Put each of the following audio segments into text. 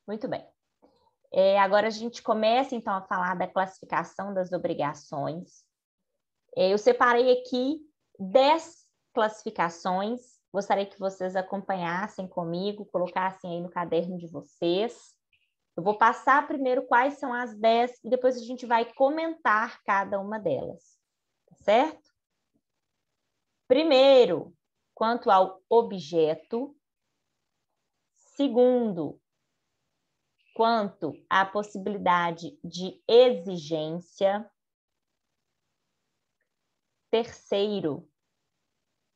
Muito bem. Agora a gente começa, então, a falar da classificação das obrigações. Eu separei aqui 10 classificações. Gostaria que vocês acompanhassem comigo, colocassem aí no caderno de vocês. Eu vou passar primeiro quais são as 10 e depois a gente vai comentar cada uma delas. Tá certo? Primeiro, quanto ao objeto. Segundo, quanto à possibilidade de exigência. Terceiro,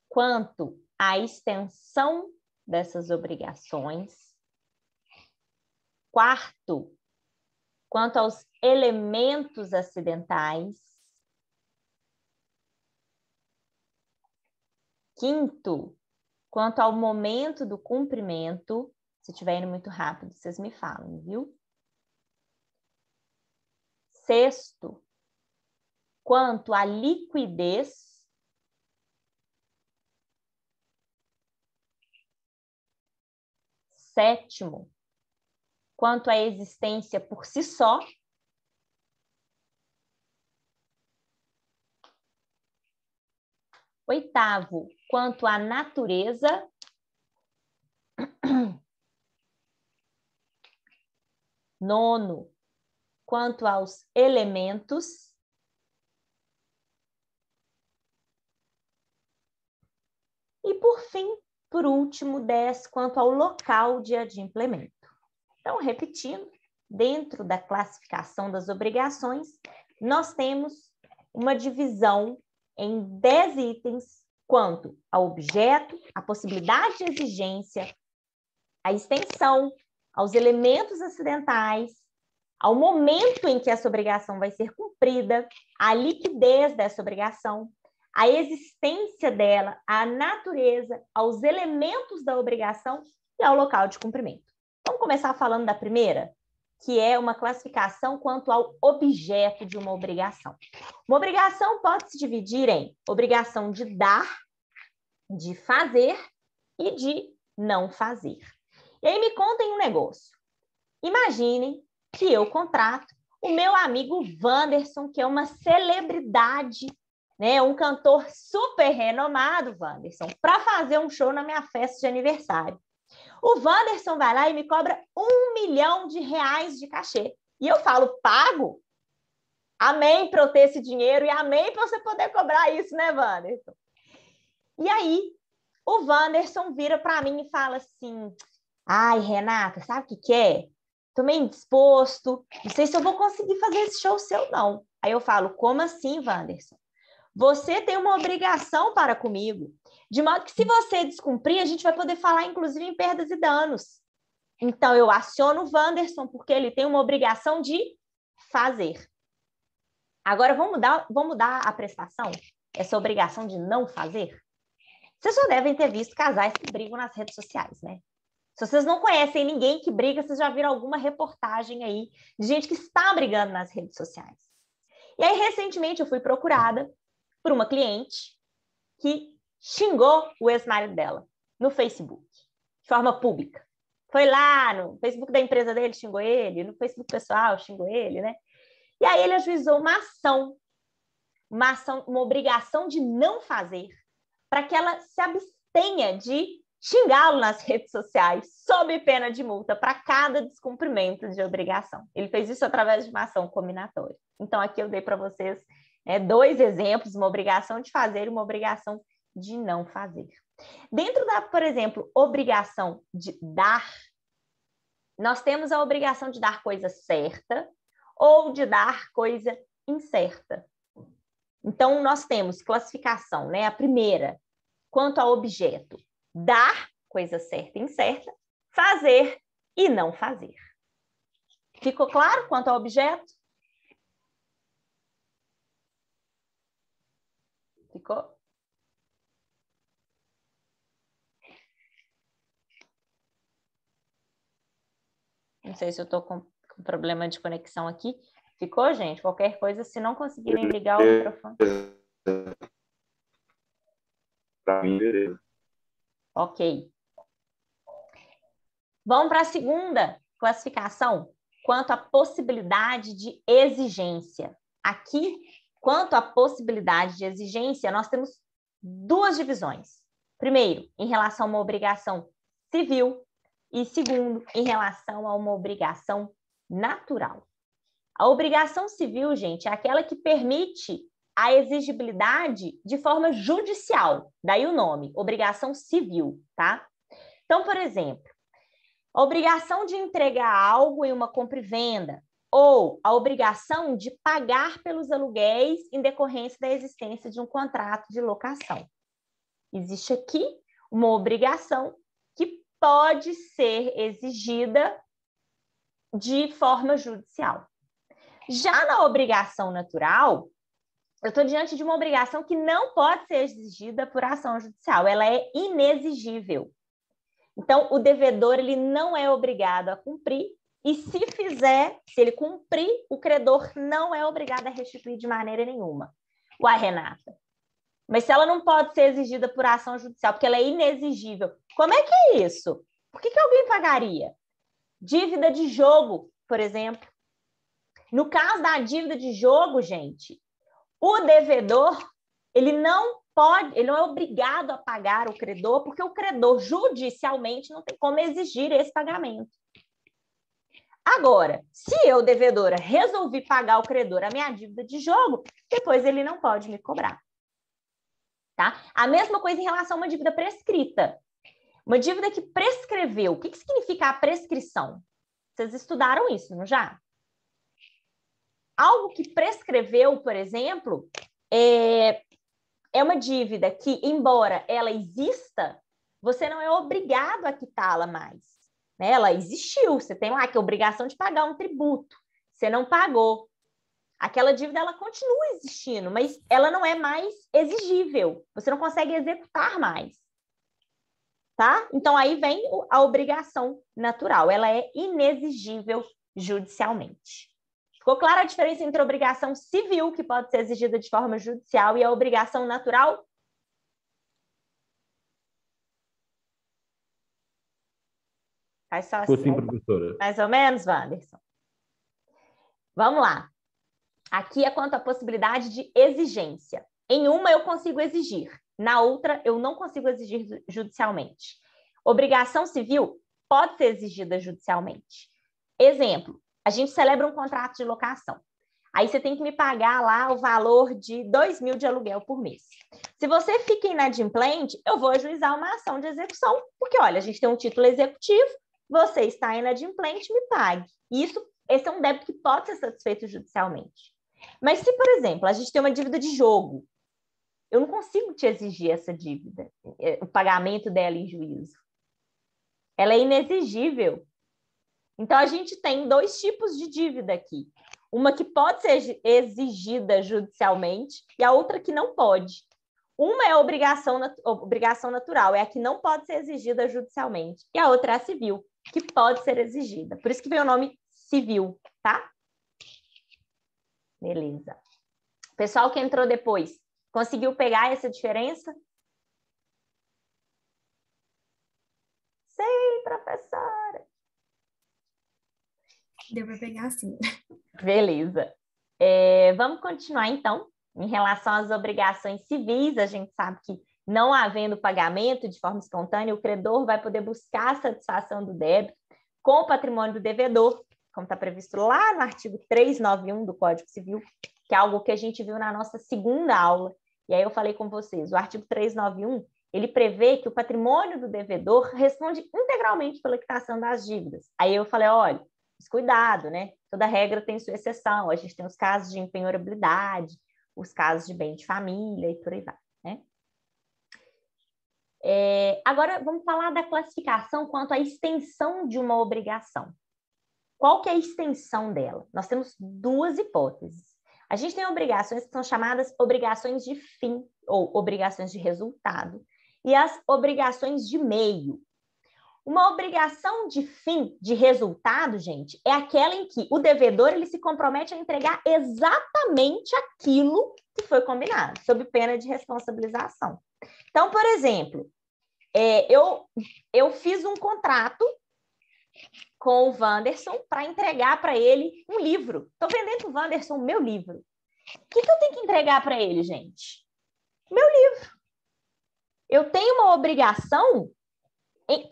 quanto à extensão dessas obrigações. Quarto, quanto aos elementos acidentais. Quinto, quanto ao momento do cumprimento. Se estiver indo muito rápido, vocês me falam, viu? Sexto, quanto à liquidez. Sétimo, quanto à existência por si só. Oitavo, quanto à natureza. Nono, quanto aos elementos. E, por fim, por último, 10, quanto ao local de adimplemento. Então, repetindo, dentro da classificação das obrigações, nós temos uma divisão em 10 itens quanto ao objeto, a possibilidade de exigência, a extensão, aos elementos acidentais, ao momento em que essa obrigação vai ser cumprida, a liquidez dessa obrigação, a existência dela, a natureza, aos elementos da obrigação e ao local de cumprimento. Vamos começar falando da primeira, que é uma classificação quanto ao objeto de uma obrigação. Uma obrigação pode se dividir em obrigação de dar, de fazer e de não fazer. E aí me contem um negócio. Imaginem que eu contrato o meu amigo Wanderson, que é uma celebridade, né, um cantor super renomado, Wanderson, para fazer um show na minha festa de aniversário. O Wanderson vai lá e me cobra R$1 milhão de cachê. E eu falo, pago? Amém para eu ter esse dinheiro e amém para você poder cobrar isso, né, Wanderson? E aí, o Wanderson vira para mim e fala assim, ai, Renata, sabe o que é? Tô meio indisposto, não sei se eu vou conseguir fazer esse show seu, não. Aí eu falo, como assim, Wanderson? Você tem uma obrigação para comigo, de modo que se você descumprir, a gente vai poder falar, inclusive, em perdas e danos. Então, eu aciono o Wanderson, porque ele tem uma obrigação de fazer. Agora, vamos mudar a prestação? Essa obrigação de não fazer? Vocês já devem ter visto casais que brigam nas redes sociais, né? Se vocês não conhecem ninguém que briga, vocês já viram alguma reportagem aí de gente que está brigando nas redes sociais. E aí, recentemente, eu fui procurada por uma cliente que xingou o ex-marido dela no Facebook, de forma pública. Foi lá no Facebook da empresa dele, xingou ele, no Facebook pessoal, xingou ele, né? E aí ele ajuizou uma ação, uma obrigação de não fazer, para que ela se abstenha de xingá-lo nas redes sociais, sob pena de multa para cada descumprimento de obrigação. Ele fez isso através de uma ação combinatória. Então, aqui eu dei para vocês 2 exemplos, uma obrigação de fazer e uma obrigação de não fazer. Dentro da, por exemplo, obrigação de dar, nós temos a obrigação de dar coisa certa ou de dar coisa incerta. Então, nós temos classificação, né? A primeira, quanto ao objeto, dar coisa certa e incerta, fazer e não fazer. Ficou claro quanto ao objeto? Ficou? Não sei se eu estou com problema de conexão aqui. Ficou, gente? Qualquer coisa, se não conseguirem ligar o microfone. Para mim, beleza. Ok. Vamos para a segunda classificação quanto à possibilidade de exigência. Aqui, quanto à possibilidade de exigência, nós temos duas divisões. Primeiro, em relação a uma obrigação civil e segundo, em relação a uma obrigação natural. A obrigação civil, gente, é aquela que permite a exigibilidade de forma judicial, daí o nome, obrigação civil, tá? Então, por exemplo, a obrigação de entregar algo em uma compra e venda, ou a obrigação de pagar pelos aluguéis em decorrência da existência de um contrato de locação. Existe aqui uma obrigação que pode ser exigida de forma judicial. Já na obrigação natural, eu estou diante de uma obrigação que não pode ser exigida por ação judicial, ela é inexigível. Então, o devedor ele não é obrigado a cumprir, e se fizer, se ele cumprir, o credor não é obrigado a restituir de maneira nenhuma. Uai, Renata, mas se ela não pode ser exigida por ação judicial, porque ela é inexigível, como é que é isso? Por que alguém pagaria? Dívida de jogo, por exemplo. No caso da dívida de jogo, gente, o devedor, ele não é obrigado a pagar o credor, porque o credor judicialmente não tem como exigir esse pagamento. Agora, se eu, devedora, resolvi pagar o credor a minha dívida de jogo, depois ele não pode me cobrar. Tá? A mesma coisa em relação a uma dívida prescrita. Uma dívida que prescreveu. O que significa a prescrição? Vocês estudaram isso, não já? Algo que prescreveu, por exemplo, é uma dívida que, embora ela exista, você não é obrigado a quitá-la mais. Né? Ela existiu, você tem lá que é obrigação de pagar um tributo. Você não pagou. Aquela dívida ela continua existindo, mas ela não é mais exigível. Você não consegue executar mais. Tá? Então, aí vem a obrigação natural. Ela é inexigível judicialmente. Ficou clara a diferença entre a obrigação civil, que pode ser exigida de forma judicial, e a obrigação natural? Faz só assim. Sim, professora. Mais ou menos, Wanderson? Vamos lá. Aqui é quanto à possibilidade de exigência. Em uma eu consigo exigir, na outra eu não consigo exigir judicialmente. Obrigação civil pode ser exigida judicialmente. Exemplo, a gente celebra um contrato de locação. Aí você tem que me pagar lá o valor de 2.000 de aluguel por mês. Se você fica inadimplente, eu vou ajuizar uma ação de execução, porque, olha, a gente tem um título executivo, você está inadimplente, me pague. Esse é um débito que pode ser satisfeito judicialmente. Mas se, por exemplo, a gente tem uma dívida de jogo, eu não consigo te exigir essa dívida, o pagamento dela em juízo. Ela é inexigível. Então, a gente tem dois tipos de dívida aqui. Uma que pode ser exigida judicialmente e a outra que não pode. Uma é a obrigação natural, é a que não pode ser exigida judicialmente. E a outra é a civil, que pode ser exigida. Por isso que vem o nome civil, tá? Beleza. O pessoal que entrou depois, conseguiu pegar essa diferença? Sei, professora. Deu para pegar sim. Beleza. Vamos continuar, então. Em relação às obrigações civis, a gente sabe que, não havendo pagamento de forma espontânea, o credor vai poder buscar a satisfação do débito com o patrimônio do devedor, como está previsto lá no artigo 391 do Código Civil, que é algo que a gente viu na nossa segunda aula. E aí eu falei com vocês, o artigo 391, ele prevê que o patrimônio do devedor responde integralmente pela quitação das dívidas. Aí eu falei, olha, mas cuidado, né? Toda regra tem sua exceção. A gente tem os casos de empenhorabilidade, os casos de bem de família e por aí vai, né? Agora, vamos falar da classificação quanto à extensão de uma obrigação. Qual que é a extensão dela? Nós temos duas hipóteses. A gente tem obrigações que são chamadas obrigações de fim, ou obrigações de resultado, e as obrigações de meio. Uma obrigação de fim, de resultado, gente, é aquela em que o devedor ele se compromete a entregar exatamente aquilo que foi combinado, sob pena de responsabilização. Então, por exemplo, eu fiz um contrato com o Wanderson para entregar para ele um livro. Estou vendendo para o Wanderson o meu livro. O que eu tenho que entregar para ele, gente? Meu livro. Eu tenho uma obrigação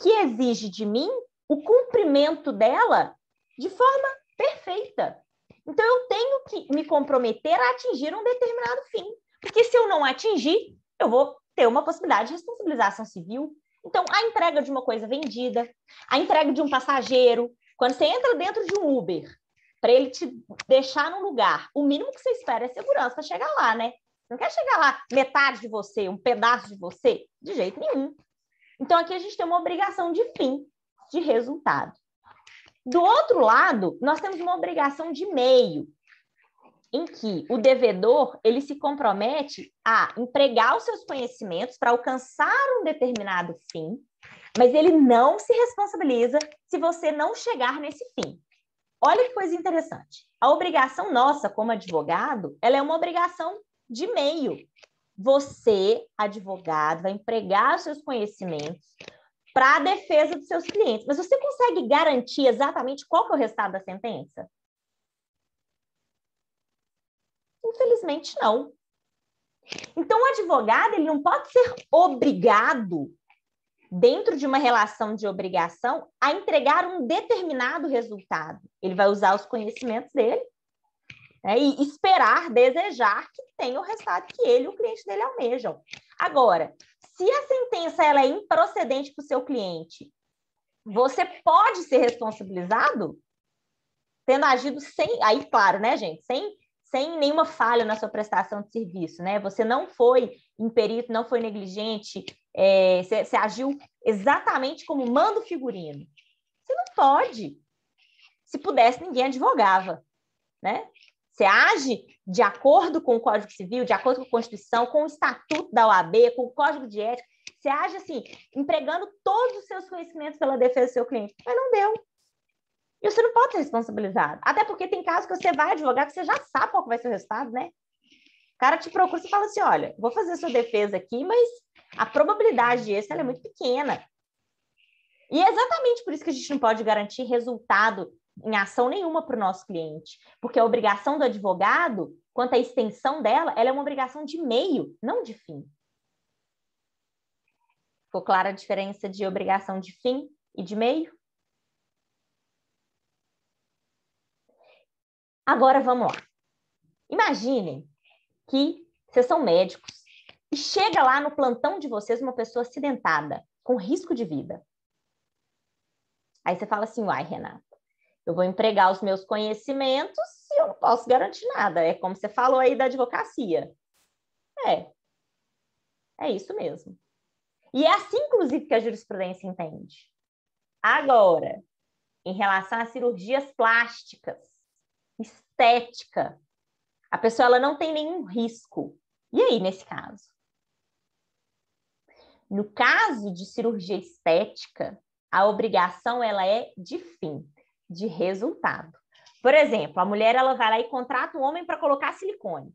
que exige de mim o cumprimento dela de forma perfeita. Então, eu tenho que me comprometer a atingir um determinado fim. Porque se eu não atingir, eu vou ter uma possibilidade de responsabilização civil. Então, a entrega de uma coisa vendida, a entrega de um passageiro, quando você entra dentro de um Uber, para ele te deixar num lugar, o mínimo que você espera é segurança para chegar lá, né? Não quer chegar lá metade de você, um pedaço de você? De jeito nenhum. Então, aqui a gente tem uma obrigação de fim, de resultado. Do outro lado, nós temos uma obrigação de meio, em que o devedor ele se compromete a empregar os seus conhecimentos para alcançar um determinado fim, mas ele não se responsabiliza se você não chegar nesse fim. Olha que coisa interessante. A obrigação nossa como advogado, ela é uma obrigação de meio. Você, advogado, vai empregar os seus conhecimentos para a defesa dos seus clientes. Mas você consegue garantir exatamente qual que é o resultado da sentença? Infelizmente, não. Então, o advogado ele não pode ser obrigado, dentro de uma relação de obrigação, a entregar um determinado resultado. Ele vai usar os conhecimentos dele, né, e esperar, desejar que tenha o resultado que ele e o cliente dele almejam. Agora, se a sentença ela é improcedente para o seu cliente, você pode ser responsabilizado tendo agido sem... Aí, claro, né, gente? Sem nenhuma falha na sua prestação de serviço, né? Você não foi imperito, não foi negligente, você agiu exatamente como manda o figurino. Você não pode. Se pudesse, ninguém advogava, né? Você age de acordo com o Código Civil, de acordo com a Constituição, com o Estatuto da OAB, com o Código de Ética. Você age assim, empregando todos os seus conhecimentos pela defesa do seu cliente. Mas não deu. E você não pode ser responsabilizado. Até porque tem casos que você vai advogar que você já sabe qual vai ser o resultado, né? O cara te procura e fala assim, olha, vou fazer a sua defesa aqui, mas a probabilidade de êxito é muito pequena. E é exatamente por isso que a gente não pode garantir resultado em ação nenhuma para o nosso cliente. Porque a obrigação do advogado, quanto à extensão dela, ela é uma obrigação de meio, não de fim. Ficou clara a diferença de obrigação de fim e de meio? Agora vamos lá. Imaginem que vocês são médicos e chega lá no plantão de vocês uma pessoa acidentada, com risco de vida. Aí você fala assim, uai, Renata, eu vou empregar os meus conhecimentos e eu não posso garantir nada. É como você falou aí da advocacia. É isso mesmo. E é assim, inclusive, que a jurisprudência entende. Agora, em relação às cirurgias plásticas, estética, a pessoa ela não tem nenhum risco. E aí, nesse caso? No caso de cirurgia estética, a obrigação ela é de fim, de resultado. Por exemplo, a mulher ela vai lá e contrata um homem para colocar silicone.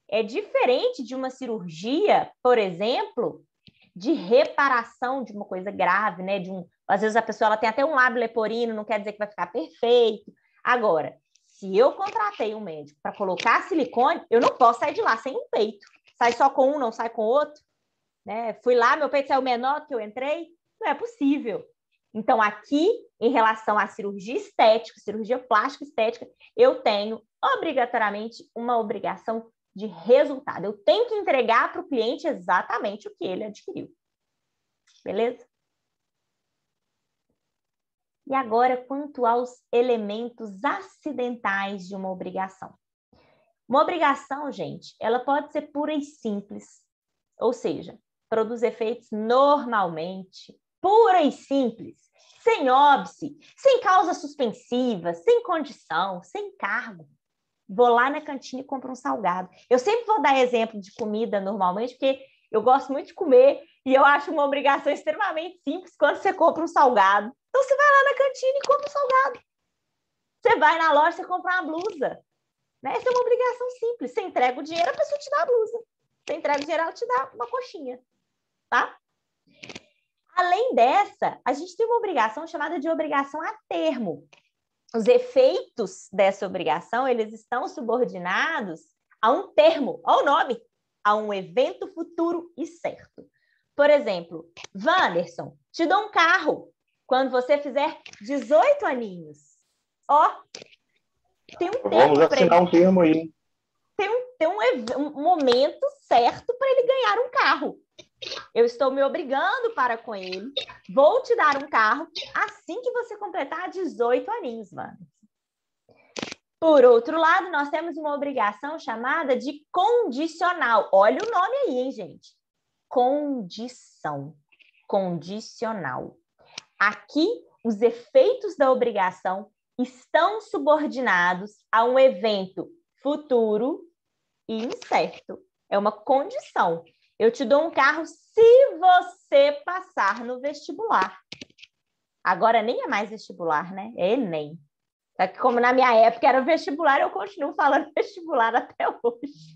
É diferente de uma cirurgia, por exemplo, de reparação de uma coisa grave, né? Às vezes a pessoa ela tem até um lábio leporino, não quer dizer que vai ficar perfeito. Agora, se eu contratei um médico para colocar silicone, eu não posso sair de lá sem um peito. Sai só com um, não sai com o outro. Né? Fui lá, meu peito saiu menor do que eu entrei. Não é possível. Então, aqui, em relação à cirurgia estética, cirurgia plástica estética, eu tenho obrigatoriamente uma obrigação de resultado. Eu tenho que entregar para o cliente exatamente o que ele adquiriu. Beleza? E agora, quanto aos elementos acidentais de uma obrigação. Uma obrigação, gente, ela pode ser pura e simples, ou seja, produz efeitos normalmente, pura e simples, sem óbice, sem causa suspensiva, sem condição, sem cargo. Vou lá na cantina e compro um salgado. Eu sempre vou dar exemplo de comida normalmente, porque eu gosto muito de comer e eu acho uma obrigação extremamente simples quando você compra um salgado. Então, você vai lá na cantina e compra um salgado. Você vai na loja, você compra uma blusa. Né? Essa é uma obrigação simples. Você entrega o dinheiro, a pessoa te dá a blusa. Você entrega o dinheiro, ela te dá uma coxinha. Tá? Além dessa, a gente tem uma obrigação chamada de obrigação a termo. Os efeitos dessa obrigação, eles estão subordinados a um termo, ao nome, a um evento futuro e certo. Por exemplo, Wanderson, te dou um carro quando você fizer 18 aninhos. Ó, tem um termo. Vamos assinar um termo aí. Tem um momento certo para ele ganhar um carro. Eu estou me obrigando para com ele. Vou te dar um carro assim que você completar 18 aninhos, mano. Por outro lado, nós temos uma obrigação chamada de condicional. Olha o nome aí, hein, gente? Condição. Condicional. Aqui, os efeitos da obrigação estão subordinados a um evento futuro e incerto. É uma condição. Eu te dou um carro se você passar no vestibular. Agora nem é mais vestibular, né? É Enem. Só que como na minha época era vestibular, eu continuo falando vestibular até hoje.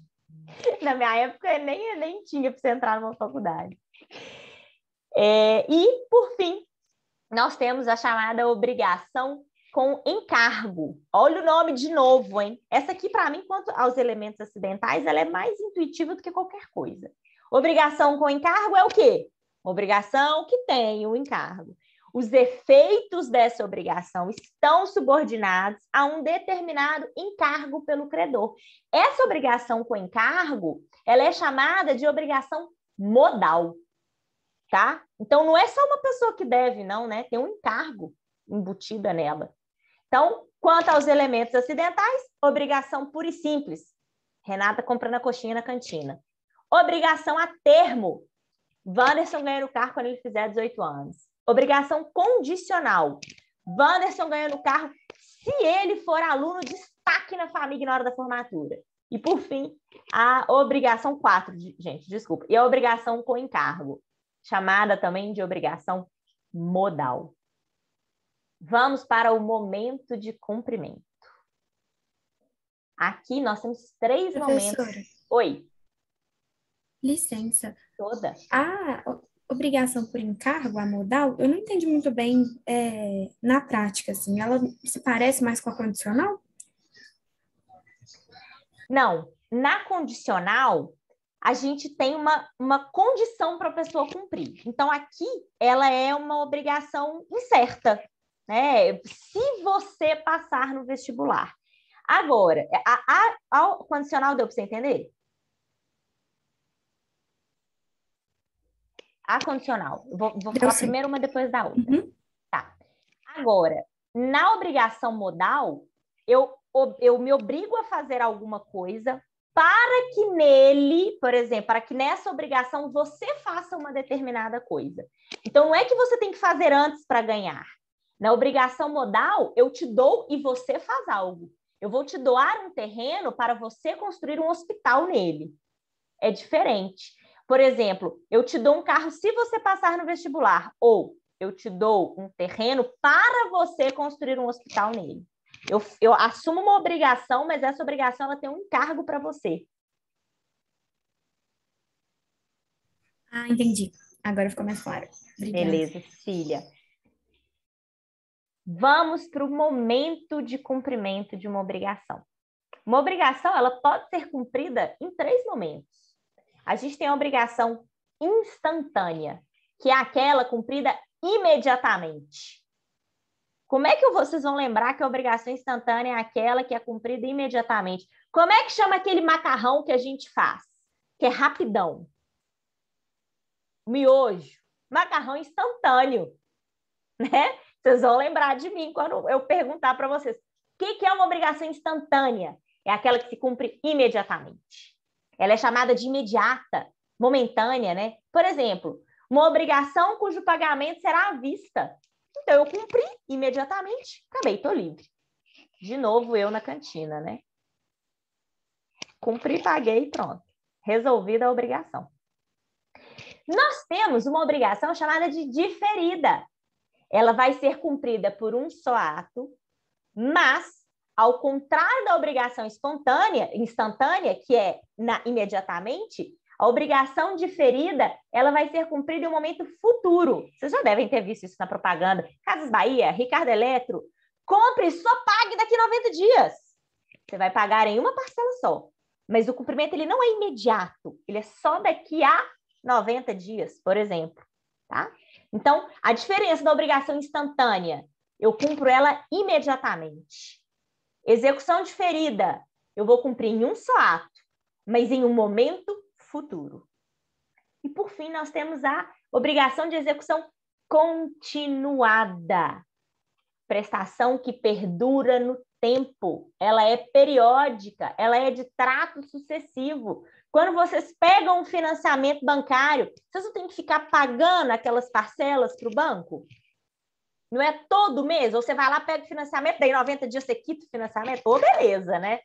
Na minha época nem tinha para você entrar numa faculdade. E, por fim, nós temos a chamada obrigação com encargo. Olha o nome de novo, hein? Essa aqui, para mim, quanto aos elementos acidentais, ela é mais intuitiva do que qualquer coisa. Obrigação com encargo é o quê? Obrigação que tem o encargo. Os efeitos dessa obrigação estão subordinados a um determinado encargo pelo credor. Essa obrigação com encargo, ela é chamada de obrigação modal, tá? Então, não é só uma pessoa que deve, não, né? Tem um encargo embutida nela. Então, quanto aos elementos acidentais, obrigação pura e simples. Renata comprando a coxinha na cantina. Obrigação a termo. Wanderson ganha no carro quando ele fizer 18 anos. Obrigação condicional. Wanderson ganha no carro se ele for aluno de destaque na família na hora da formatura. E, por fim, a obrigação 4, gente, desculpa. E a obrigação com encargo, chamada também de obrigação modal. Vamos para o momento de cumprimento. Aqui nós temos 3 momentos. Oi. Licença. Toda. A obrigação por encargo, a modal, eu não entendi muito bem na prática, assim. Ela se parece mais com a condicional? Não. Na condicional, a gente tem uma condição para a pessoa cumprir. Então, aqui, ela é uma obrigação incerta, né? Se você passar no vestibular. Agora, a condicional deu para você entender? A condicional. Vou falar primeiro uma, depois da outra. Uhum. Tá. Agora, na obrigação modal, eu me obrigo a fazer alguma coisa para que nele, por exemplo, para que nessa obrigação você faça uma determinada coisa. Então, não é que você tem que fazer antes para ganhar. Na obrigação modal, eu te dou e você faz algo. Eu vou te doar um terreno para você construir um hospital nele. É diferente. Por exemplo, eu te dou um carro se você passar no vestibular, ou eu te dou um terreno para você construir um hospital nele. Eu assumo uma obrigação, mas essa obrigação ela tem um encargo para você. Ah, entendi. Agora ficou mais claro. Obrigada. Beleza, Cecília. Vamos para o momento de cumprimento de uma obrigação. Uma obrigação ela pode ser cumprida em 3 momentos. A gente tem a obrigação instantânea, que é aquela cumprida imediatamente. Como é que vocês vão lembrar que a obrigação instantânea é aquela que é cumprida imediatamente? Como é que chama aquele macarrão que a gente faz? Que é rapidão. Miojo. Macarrão instantâneo. Né? Vocês vão lembrar de mim quando eu perguntar para vocês. O que é uma obrigação instantânea? É aquela que se cumpre imediatamente. Ela é chamada de imediata, momentânea, né? Por exemplo, uma obrigação cujo pagamento será à vista. Então, eu cumpri imediatamente, acabei, estou livre. De novo, eu na cantina, né? Cumpri, paguei, pronto. Resolvida a obrigação. Nós temos uma obrigação chamada de diferida. Ela vai ser cumprida por um só ato, mas, ao contrário da obrigação instantânea, que é imediatamente, A obrigação diferida, ela vai ser cumprida em um momento futuro. Vocês já devem ter visto isso na propaganda. Casas Bahia, Ricardo Eletro. Compre, só pague daqui 90 dias. Você vai pagar em uma parcela só. Mas o cumprimento ele não é imediato. Ele é só daqui a 90 dias, por exemplo. Tá? Então, a diferença da obrigação instantânea, eu cumpro ela imediatamente. Execução diferida, eu vou cumprir em um só ato, mas em um momento futuro. E, por fim, nós temos a obrigação de execução continuada. Prestação que perdura no tempo. Ela é periódica, ela é de trato sucessivo. Quando vocês pegam um financiamento bancário, vocês não têm que ficar pagando aquelas parcelas para o banco? Não é todo mês? Ou você vai lá, pega o financiamento, daí 90 dias você quita o financiamento? Pô, beleza, né?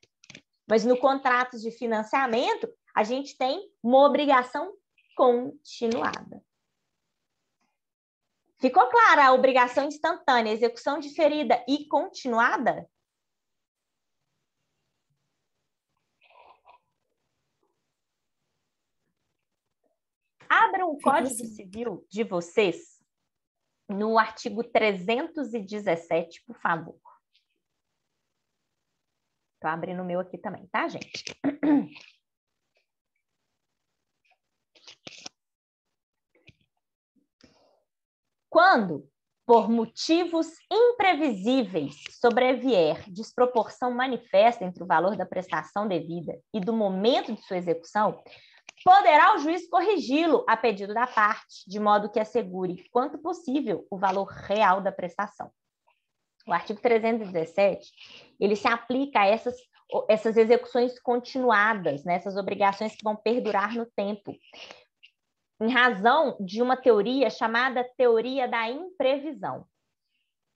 Mas no contrato de financiamento, a gente tem uma obrigação continuada. Ficou clara a obrigação instantânea, execução diferida e continuada? Abram o Código Civil de vocês no artigo 317, por favor. Estou abrindo o meu aqui também, tá, gente? Quando, por motivos imprevisíveis, sobrevier desproporção manifesta entre o valor da prestação devida e do momento de sua execução, poderá o juiz corrigi-lo a pedido da parte, de modo que assegure, quanto possível, o valor real da prestação. O artigo 317, ele se aplica a essas execuções continuadas, né, essas obrigações que vão perdurar no tempo, em razão de uma teoria chamada teoria da imprevisão. O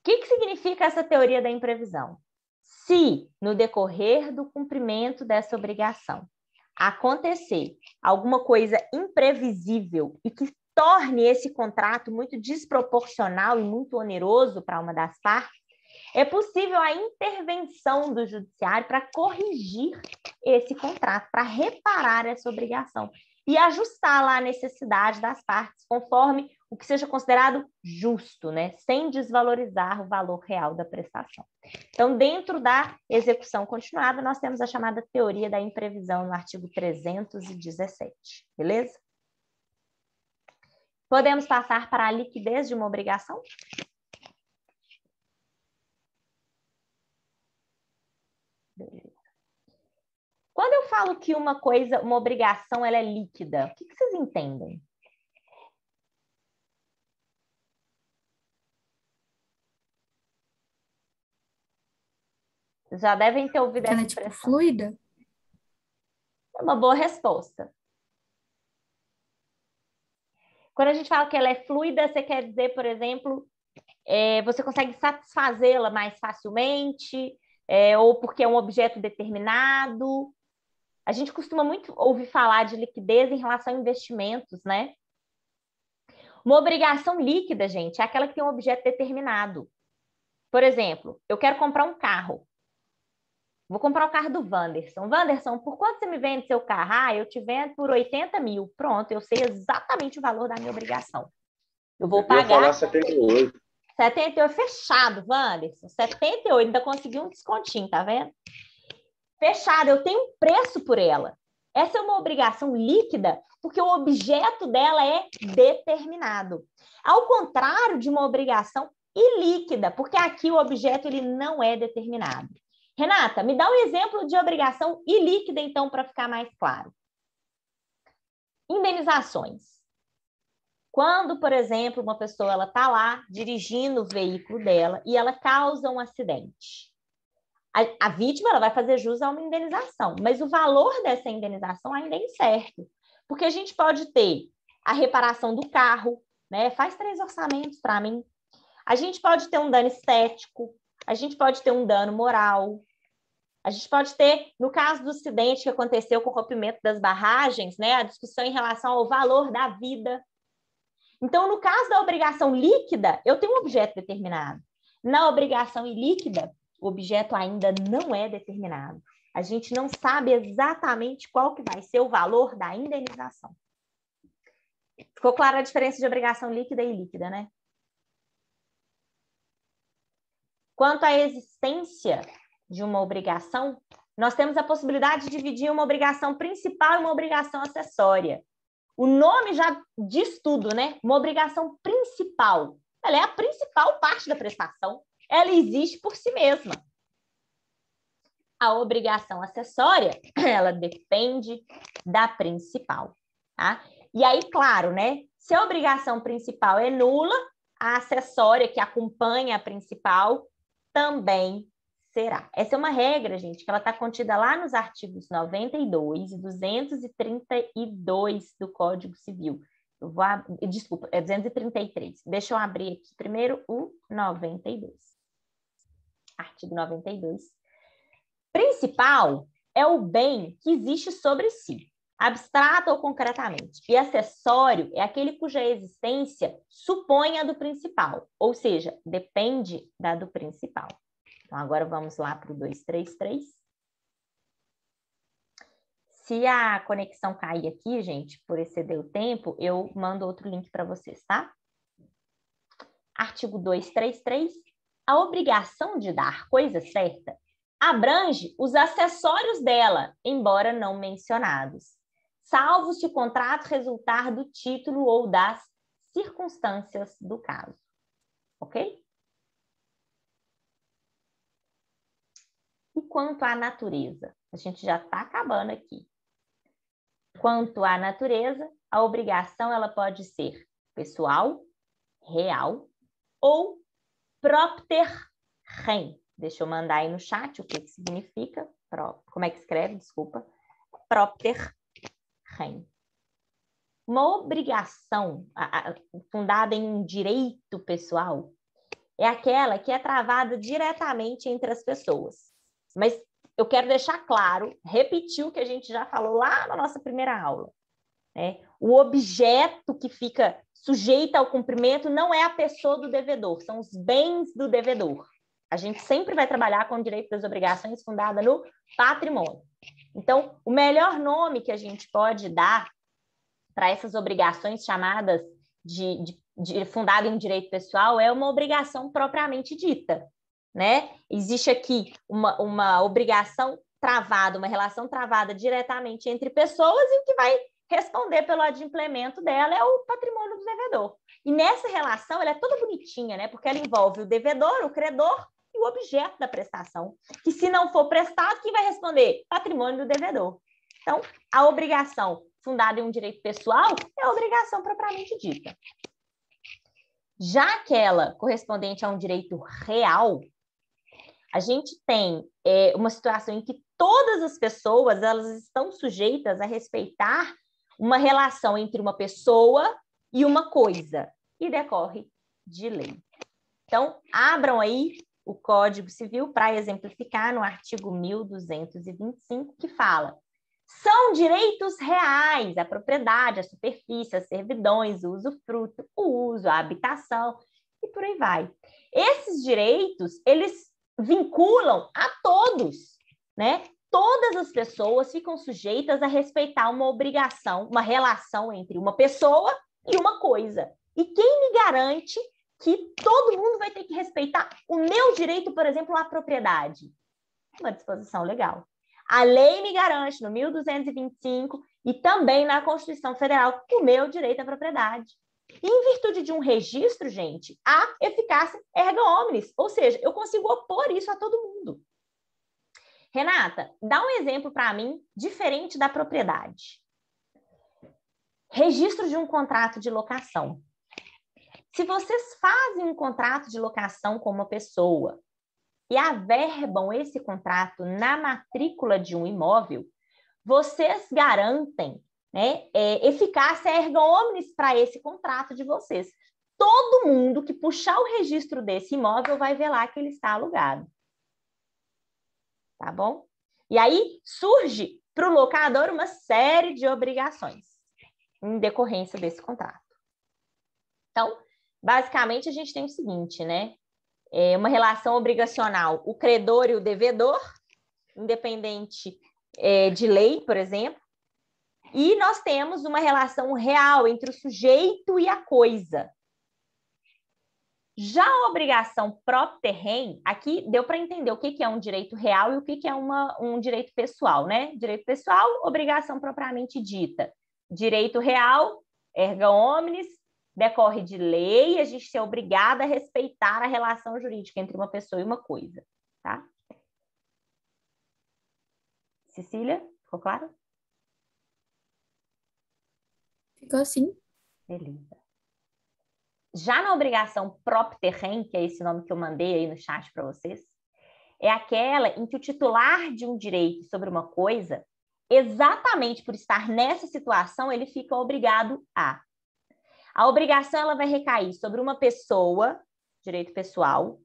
que significa essa teoria da imprevisão? Se, no decorrer do cumprimento dessa obrigação, acontecer alguma coisa imprevisível e que torne esse contrato muito desproporcional e muito oneroso para uma das partes, é possível a intervenção do judiciário para corrigir esse contrato, para reparar essa obrigação e ajustar lá a necessidade das partes, conforme o que seja considerado justo, né? Sem desvalorizar o valor real da prestação. Então, dentro da execução continuada, nós temos a chamada teoria da imprevisão no artigo 317, beleza? Podemos passar para a liquidez de uma obrigação? Beleza. Quando eu falo que uma coisa, uma obrigação, ela é líquida, o que vocês entendem? Vocês já devem ter ouvido essa expressão. Ela é tipo fluida? É uma boa resposta. Quando a gente fala que ela é fluida, você quer dizer, por exemplo, você consegue satisfazê-la mais facilmente, ou porque é um objeto determinado. A gente costuma muito ouvir falar de liquidez em relação a investimentos, né? Uma obrigação líquida, gente, é aquela que tem um objeto determinado. Por exemplo, eu quero comprar um carro. Vou comprar o carro do Wanderson. Wanderson, por quanto você me vende seu carro? Ah, eu te vendo por 80 mil. Pronto, eu sei exatamente o valor da minha obrigação. Eu vou pagar... Eu ia falar 78. 78, fechado, Wanderson. 78, ainda consegui um descontinho, tá vendo? Fechado, eu tenho um preço por ela. Essa é uma obrigação líquida, porque o objeto dela é determinado. Ao contrário de uma obrigação ilíquida, porque aqui o objeto ele não é determinado. Renata, me dá um exemplo de obrigação ilíquida, então, para ficar mais claro. Indenizações. Quando, por exemplo, uma pessoa ela está lá dirigindo o veículo dela e ela causa um acidente. A vítima ela vai fazer jus a uma indenização, mas o valor dessa indenização ainda é incerto, porque a gente pode ter a reparação do carro, né? Faz 3 orçamentos para mim. A gente pode ter um dano estético, a gente pode ter um dano moral, a gente pode ter, no caso do acidente que aconteceu com o rompimento das barragens, né? A discussão em relação ao valor da vida. Então, no caso da obrigação líquida, eu tenho um objeto determinado. Na obrigação ilíquida, o objeto ainda não é determinado. A gente não sabe exatamente qual que vai ser o valor da indenização. Ficou clara a diferença de obrigação líquida e ilíquida, né? Quanto à existência de uma obrigação, nós temos a possibilidade de dividir uma obrigação principal e uma obrigação acessória. O nome já diz tudo, né? Uma obrigação principal. Ela é a principal parte da prestação. Ela existe por si mesma. A obrigação acessória, ela depende da principal, tá? E aí, claro, né? Se a obrigação principal é nula, a acessória que acompanha a principal também será. Essa é uma regra, gente, que ela está contida lá nos artigos 92 e 232 do Código Civil. Desculpa, é 233. Deixa eu abrir aqui primeiro o 92. Artigo 92. Principal é o bem que existe sobre si, abstrato ou concretamente. E acessório é aquele cuja existência supõe a do principal, ou seja, depende da do principal. Então, agora vamos lá para o 233. Se a conexão cair aqui, gente, por exceder o tempo, eu mando outro link para vocês, tá? Artigo 233. A obrigação de dar coisa certa abrange os acessórios dela, embora não mencionados, salvo se o contrato resultar do título ou das circunstâncias do caso. Ok? E quanto à natureza? A gente já está acabando aqui. Quanto à natureza, a obrigação ela pode ser pessoal, real ou propter rem. Deixa eu mandar aí no chat o que significa. Como é que escreve? Desculpa. Propter rem. Uma obrigação fundada em um direito pessoal é aquela que é travada diretamente entre as pessoas. Mas eu quero deixar claro, repetir o que a gente já falou lá na nossa primeira aula, né? O objeto que fica sujeito ao cumprimento não é a pessoa do devedor, são os bens do devedor. A gente sempre vai trabalhar com o direito das obrigações fundada no patrimônio. Então, o melhor nome que a gente pode dar para essas obrigações chamadas fundada em direito pessoal é uma obrigação propriamente dita, né? Existe aqui uma obrigação travada, uma relação travada diretamente entre pessoas e o que vai responder pelo adimplemento dela é o patrimônio do devedor. E nessa relação ela é toda bonitinha, né? Porque ela envolve o devedor, o credor e o objeto da prestação, que se não for prestado, quem vai responder? Patrimônio do devedor. Então, a obrigação fundada em um direito pessoal é a obrigação propriamente dita. Já aquela correspondente a um direito real, a gente tem uma situação em que todas as pessoas elas estão sujeitas a respeitar uma relação entre uma pessoa e uma coisa, e decorre de lei. Então, abram aí o Código Civil para exemplificar no artigo 1225, que fala: são direitos reais a propriedade, a superfície, as servidões, o usufruto, o uso, a habitação, e por aí vai. Esses direitos, eles vinculam a todos, né? Todas as pessoas ficam sujeitas a respeitar uma obrigação, uma relação entre uma pessoa e uma coisa. E quem me garante que todo mundo vai ter que respeitar o meu direito, por exemplo, à propriedade? Uma disposição legal. A lei me garante, no 1225, e também na Constituição Federal, o meu direito à propriedade. E em virtude de um registro, gente, há eficácia erga omnes, ou seja, eu consigo opor isso a todo mundo. Renata, dá um exemplo para mim diferente da propriedade. Registro de um contrato de locação. Se vocês fazem um contrato de locação com uma pessoa e averbam esse contrato na matrícula de um imóvel, vocês garantem, né, eficácia erga omnes para esse contrato de vocês. Todo mundo que puxar o registro desse imóvel vai ver lá que ele está alugado. Tá bom? E aí surge para o locador uma série de obrigações em decorrência desse contrato. Então, basicamente, a gente tem o seguinte, né? Uma relação obrigacional, o credor e o devedor, independente de lei, por exemplo, e nós temos uma relação real entre o sujeito e a coisa. Já a obrigação propter rem, aqui deu para entender o que é um direito real e o que é um direito pessoal, né? Direito pessoal, obrigação propriamente dita. Direito real, erga omnes, decorre de lei, a gente é obrigada a respeitar a relação jurídica entre uma pessoa e uma coisa, tá? Cecília, ficou claro? Ficou assim. Beleza. Já na obrigação propter rem, que é esse nome que eu mandei aí no chat para vocês, é aquela em que o titular de um direito sobre uma coisa, exatamente por estar nessa situação, ele fica obrigado a. A obrigação ela vai recair sobre uma pessoa, direito pessoal,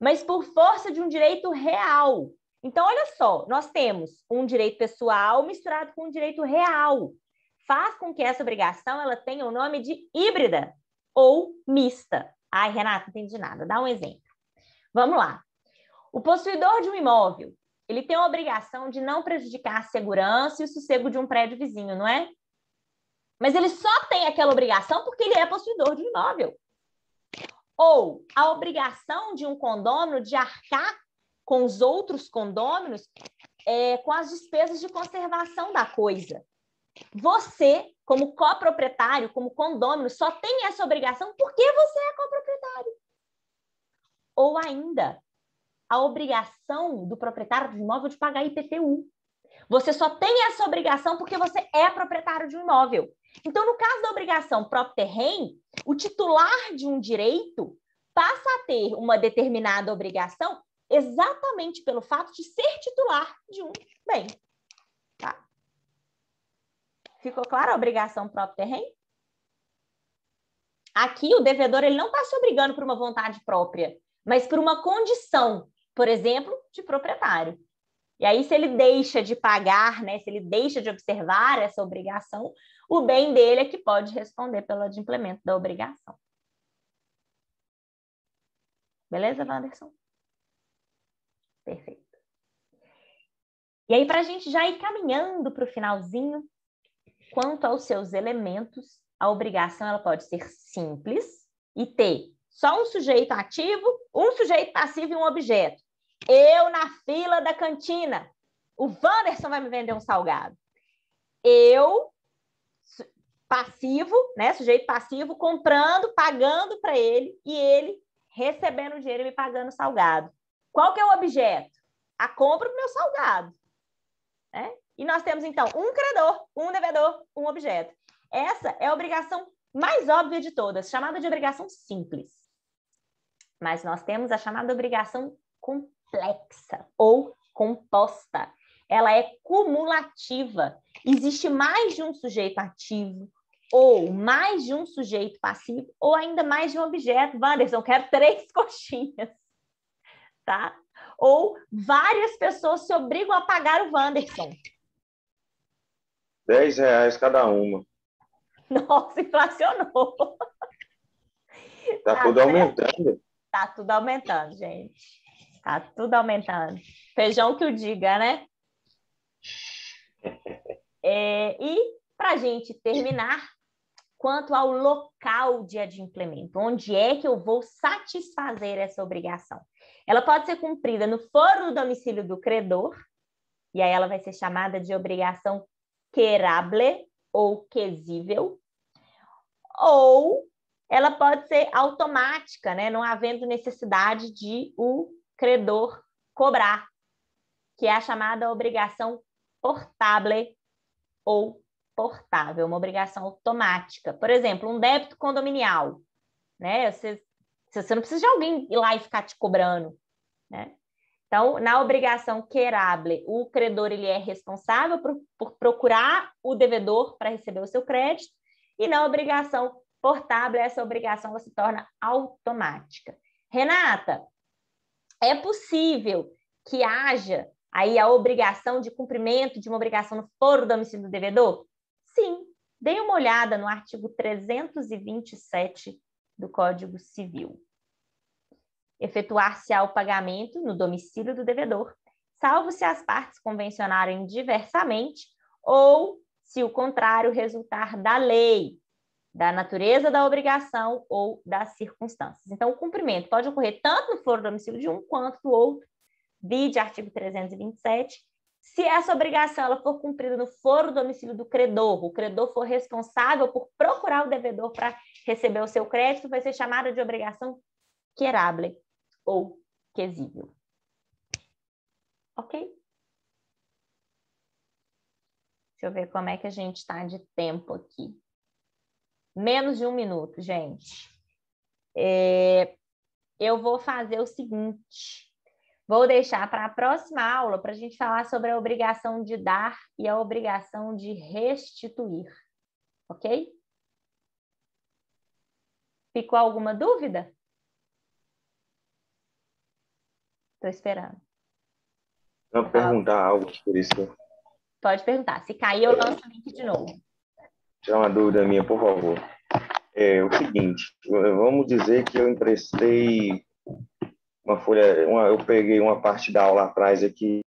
mas por força de um direito real. Então, olha só, nós temos um direito pessoal misturado com um direito real. Faz com que essa obrigação ela tenha o nome de híbrida ou mista. Ai, Renata, não entendi nada. Dá um exemplo. Vamos lá. O possuidor de um imóvel, ele tem a obrigação de não prejudicar a segurança e o sossego de um prédio vizinho, não é? Mas ele só tem aquela obrigação porque ele é possuidor de um imóvel. Ou a obrigação de um condômino de arcar com os outros condôminos com as despesas de conservação da coisa. Você, como coproprietário, como condômino, só tem essa obrigação porque você é coproprietário. Ou ainda, a obrigação do proprietário do imóvel de pagar IPTU. Você só tem essa obrigação porque você é proprietário de um imóvel. Então, no caso da obrigação propter rem, o titular de um direito passa a ter uma determinada obrigação exatamente pelo fato de ser titular de um bem. Tá? Ficou clara a obrigação propter rem? Aqui, o devedor ele não está se obrigando por uma vontade própria, mas por uma condição, por exemplo, de proprietário. E aí, se ele deixa de pagar, né, se ele deixa de observar essa obrigação, o bem dele é que pode responder pelo adimplemento da obrigação. Beleza, Wanderson? Perfeito. E aí, para a gente já ir caminhando para o finalzinho, quanto aos seus elementos, a obrigação ela pode ser simples e ter só um sujeito ativo, um sujeito passivo e um objeto. Eu na fila da cantina. O Wanderson vai me vender um salgado. Eu, passivo, né, sujeito passivo, comprando, pagando para ele e ele recebendo o dinheiro e me pagando salgado. Qual que é o objeto? A compra do meu salgado. Né? E nós temos, então, um credor, um devedor, um objeto. Essa é a obrigação mais óbvia de todas, chamada de obrigação simples. Mas nós temos a chamada obrigação complexa ou composta. Ela é cumulativa. Existe mais de um sujeito ativo, ou mais de um sujeito passivo, ou ainda mais de um objeto. Wanderson, quero 3 coxinhas. Tá? Ou várias pessoas se obrigam a pagar o Wanderson. R$10 cada uma. Nossa, inflacionou. Tá tudo aumentando. Tá tudo aumentando, gente. Tá tudo aumentando. Feijão que o diga, né? E para a gente terminar, quanto ao local de adimplemento, onde é que eu vou satisfazer essa obrigação? Ela pode ser cumprida no foro do domicílio do credor, e aí ela vai ser chamada de obrigação querable ou quesível, ou ela pode ser automática, né? Não havendo necessidade de o credor cobrar, que é a chamada obrigação portable ou portável, uma obrigação automática. Por exemplo, um débito condominial, né? Você não precisa de alguém ir lá e ficar te cobrando, né? Então, na obrigação querable, o credor ele é responsável por procurar o devedor para receber o seu crédito, e na obrigação portável, essa obrigação ela se torna automática. Renata, é possível que haja aí a obrigação de cumprimento de uma obrigação no foro do domicílio do devedor? Sim, dê uma olhada no artigo 327 do Código Civil. Efetuar-se-á o pagamento no domicílio do devedor, salvo se as partes convencionarem diversamente ou se o contrário resultar da lei, da natureza da obrigação ou das circunstâncias. Então, o cumprimento pode ocorrer tanto no foro do domicílio de um quanto do outro, vide artigo 327. Se essa obrigação ela for cumprida no foro do domicílio do credor, o credor for responsável por procurar o devedor para receber o seu crédito, vai ser chamada de obrigação querable ou quesível. Ok? Deixa eu ver como é que a gente está de tempo aqui. Menos de 1 minuto, gente. Eu vou fazer o seguinte. Vou deixar para a próxima aula para a gente falar sobre a obrigação de dar e a obrigação de restituir. Ok? Ficou alguma dúvida? Estou esperando. Vou perguntar algo por isso. Pode perguntar. Se cair, eu lanço o link de novo. Tirar uma dúvida minha, por favor. É o seguinte, vamos dizer que eu emprestei uma folha, eu peguei uma parte da aula atrás aqui